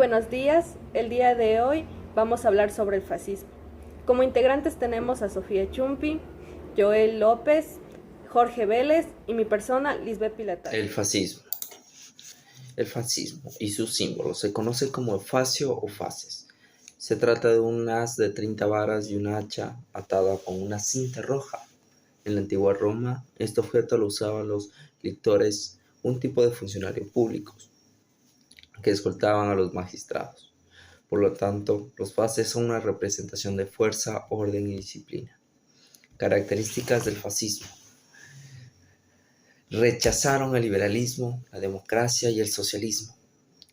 buenos días. El día de hoy vamos a hablar sobre el fascismo. Como integrantes tenemos a Sofía Chumpi, Joel López, Jorge Vélez y mi persona, Lisbeth Pilatay. El fascismo. El fascismo y sus símbolos se conoce como fascio o faces. Se trata de un haz de 30 varas y una hacha atada con una cinta roja. En la antigua Roma, este objeto lo usaban los lictores, un tipo de funcionarios públicos que escoltaban a los magistrados. Por lo tanto, los faces son una representación de fuerza, orden y disciplina. Características del fascismo. Rechazaron el liberalismo, la democracia y el socialismo.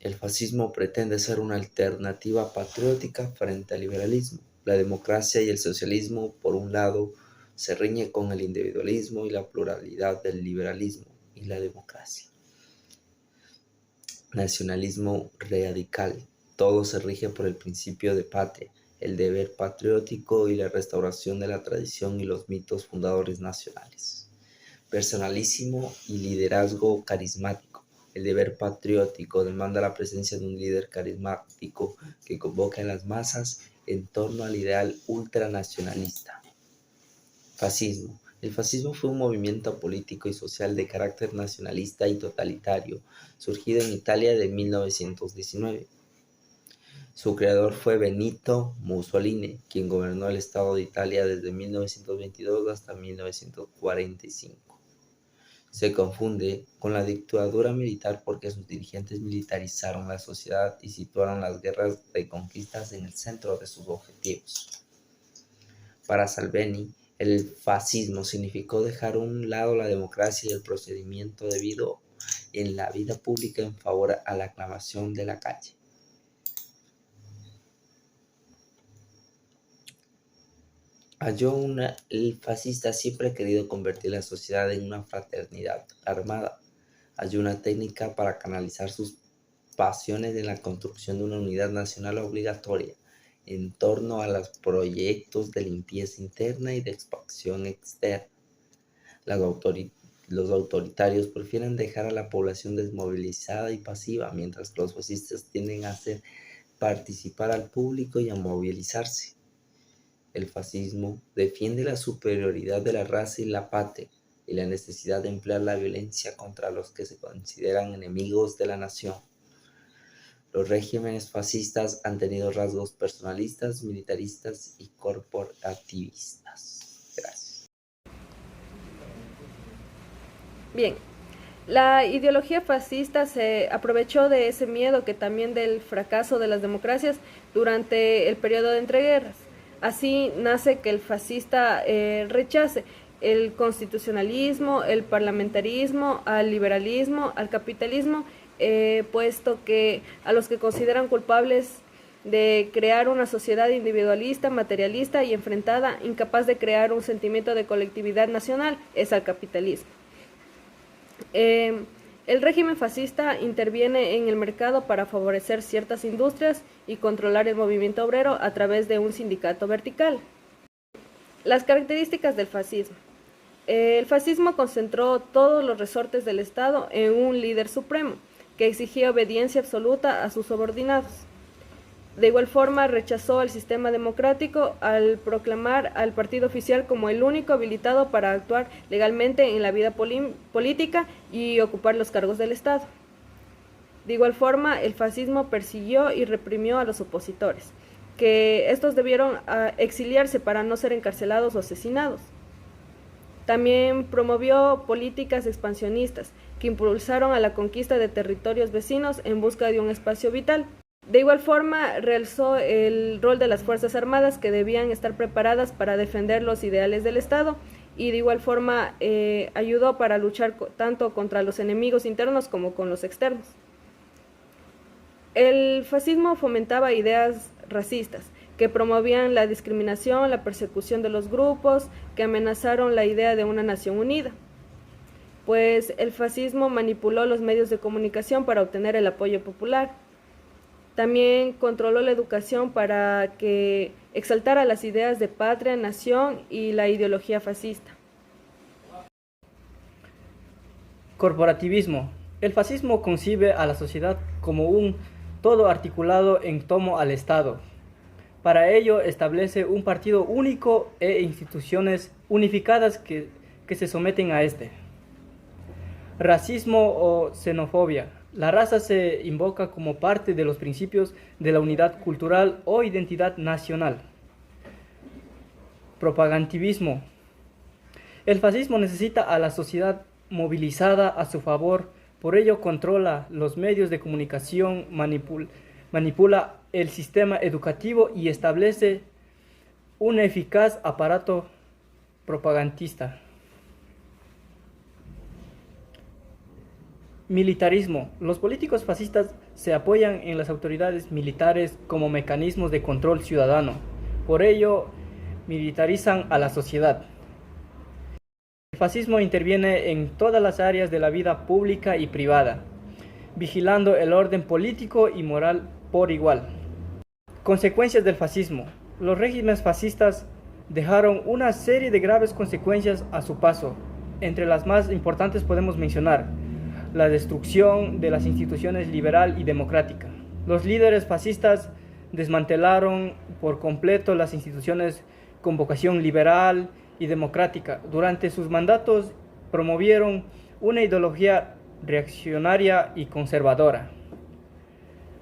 El fascismo pretende ser una alternativa patriótica frente al liberalismo. La democracia y el socialismo, por un lado, se riñen con el individualismo y la pluralidad del liberalismo y la democracia. Nacionalismo radical. Todo se rige por el principio de patria, el deber patriótico y la restauración de la tradición y los mitos fundadores nacionales. Personalísimo y liderazgo carismático. El deber patriótico demanda la presencia de un líder carismático que convoque a las masas en torno al ideal ultranacionalista. Fascismo. El fascismo fue un movimiento político y social de carácter nacionalista y totalitario, surgido en Italia de 1919. Su creador fue Benito Mussolini, quien gobernó el Estado de Italia desde 1922 hasta 1945. Se confunde con la dictadura militar porque sus dirigentes militarizaron la sociedad y situaron las guerras de conquistas en el centro de sus objetivos. Para Salvini, el fascismo significó dejar a un lado la democracia y el procedimiento debido en la vida pública en favor a la aclamación de la calle. El fascista siempre ha querido convertir la sociedad en una fraternidad armada. Halló una técnica para canalizar sus pasiones en la construcción de una unidad nacional obligatoria en torno a los proyectos de limpieza interna y de expansión externa. Los autoritarios prefieren dejar a la población desmovilizada y pasiva, mientras que los fascistas tienden a hacer participar al público y a movilizarse. El fascismo defiende la superioridad de la raza y la patria y la necesidad de emplear la violencia contra los que se consideran enemigos de la nación. Los regímenes fascistas han tenido rasgos personalistas, militaristas y corporativistas. Gracias. Bien, la ideología fascista se aprovechó de ese miedo que también del fracaso de las democracias durante el periodo de entreguerras. Así nace que el fascista rechace el constitucionalismo, el parlamentarismo, al liberalismo, al capitalismo, puesto que a los que consideran culpables de crear una sociedad individualista, materialista y enfrentada, incapaz de crear un sentimiento de colectividad nacional, es al capitalismo. El régimen fascista interviene en el mercado para favorecer ciertas industrias y controlar el movimiento obrero a través de un sindicato vertical. Las características del fascismo. El fascismo concentró todos los resortes del Estado en un líder supremo, que exigía obediencia absoluta a sus subordinados. De igual forma, rechazó el sistema democrático al proclamar al partido oficial como el único habilitado para actuar legalmente en la vida política y ocupar los cargos del Estado. De igual forma, el fascismo persiguió y reprimió a los opositores, que estos debieron exiliarse para no ser encarcelados o asesinados. También promovió políticas expansionistas que impulsaron a la conquista de territorios vecinos en busca de un espacio vital. De igual forma, realzó el rol de las Fuerzas Armadas, que debían estar preparadas para defender los ideales del Estado, y de igual forma ayudó para luchar tanto contra los enemigos internos como con los externos. El fascismo fomentaba ideas racistas, que promovían la discriminación, la persecución de los grupos, que amenazaron la idea de una nación unida. Pues el fascismo manipuló los medios de comunicación para obtener el apoyo popular. También controló la educación para que exaltara las ideas de patria, nación y la ideología fascista. Corporativismo. El fascismo concibe a la sociedad como un todo articulado en torno al Estado. Para ello establece un partido único e instituciones unificadas que se someten a este. Racismo o xenofobia. La raza se invoca como parte de los principios de la unidad cultural o identidad nacional. Propagandivismo. El fascismo necesita a la sociedad movilizada a su favor, por ello controla los medios de comunicación, manipula el sistema educativo y establece un eficaz aparato propagandista. Militarismo. Los políticos fascistas se apoyan en las autoridades militares como mecanismos de control ciudadano. Por ello, militarizan a la sociedad. El fascismo interviene en todas las áreas de la vida pública y privada, vigilando el orden político y moral por igual. Consecuencias del fascismo. Los regímenes fascistas dejaron una serie de graves consecuencias a su paso. Entre las más importantes podemos mencionar la destrucción de las instituciones liberal y democrática. Los líderes fascistas desmantelaron por completo las instituciones con vocación liberal y democrática. Durante sus mandatos promovieron una ideología reaccionaria y conservadora.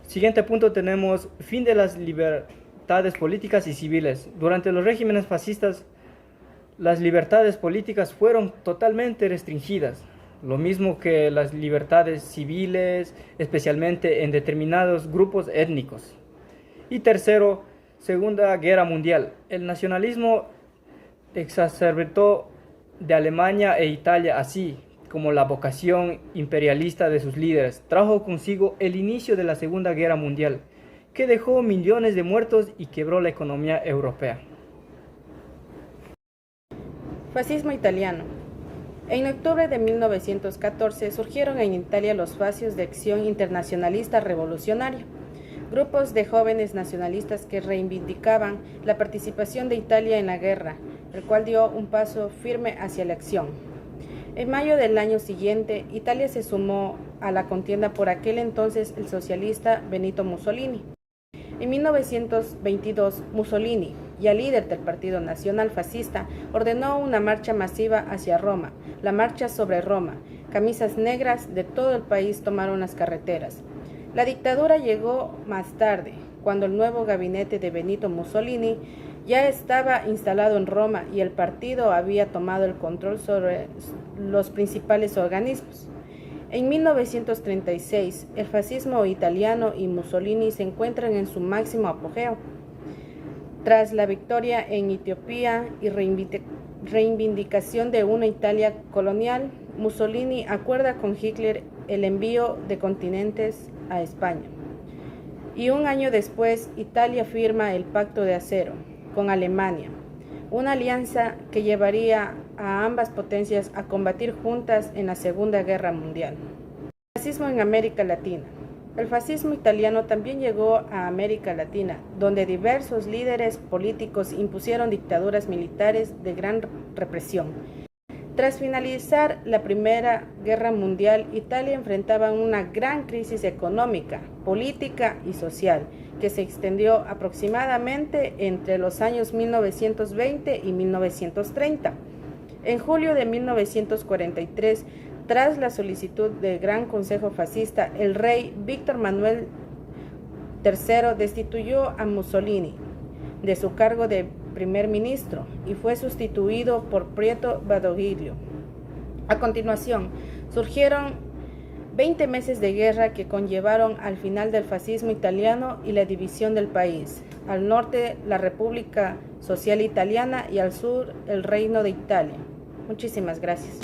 Siguiente punto tenemos fin de las libertades políticas y civiles. Durante los regímenes fascistas, las libertades políticas fueron totalmente restringidas, lo mismo que las libertades civiles, especialmente en determinados grupos étnicos. Y tercero, Segunda Guerra Mundial. El nacionalismo exacerbó de Alemania e Italia, así como la vocación imperialista de sus líderes, trajo consigo el inicio de la Segunda Guerra Mundial, que dejó millones de muertos y quebró la economía europea. Fascismo italiano. En octubre de 1914 surgieron en Italia los fascios de Acción Internacionalista Revolucionaria, grupos de jóvenes nacionalistas que reivindicaban la participación de Italia en la guerra, el cual dio un paso firme hacia la acción. En mayo del año siguiente, Italia se sumó a la contienda por aquel entonces el socialista Benito Mussolini. En 1922, Mussolini, ya líder del Partido Nacional Fascista, ordenó una marcha masiva hacia Roma, la Marcha sobre Roma. Camisas negras de todo el país tomaron las carreteras. La dictadura llegó más tarde, cuando el nuevo gabinete de Benito Mussolini ya estaba instalado en Roma y el partido había tomado el control sobre los principales organismos. En 1936, el fascismo italiano y Mussolini se encuentran en su máximo apogeo. Tras la victoria en Etiopía y reivindicación de una Italia colonial, Mussolini acuerda con Hitler el envío de contingentes a España. Y un año después, Italia firma el Pacto de Acero con Alemania, una alianza que llevaría a ambas potencias a combatir juntas en la Segunda Guerra Mundial. Fascismo en América Latina. El fascismo italiano también llegó a América Latina, donde diversos líderes políticos impusieron dictaduras militares de gran represión. Tras finalizar la Primera Guerra Mundial, Italia enfrentaba una gran crisis económica, política y social, que se extendió aproximadamente entre los años 1920 y 1930. En julio de 1943, tras la solicitud del Gran Consejo Fascista, el rey Víctor Manuel III destituyó a Mussolini de su cargo de primer ministro y fue sustituido por Pietro Badoglio. A continuación, surgieron 20 meses de guerra que conllevaron al final del fascismo italiano y la división del país. Al norte, la República Social Italiana y al sur, el Reino de Italia. Muchísimas gracias.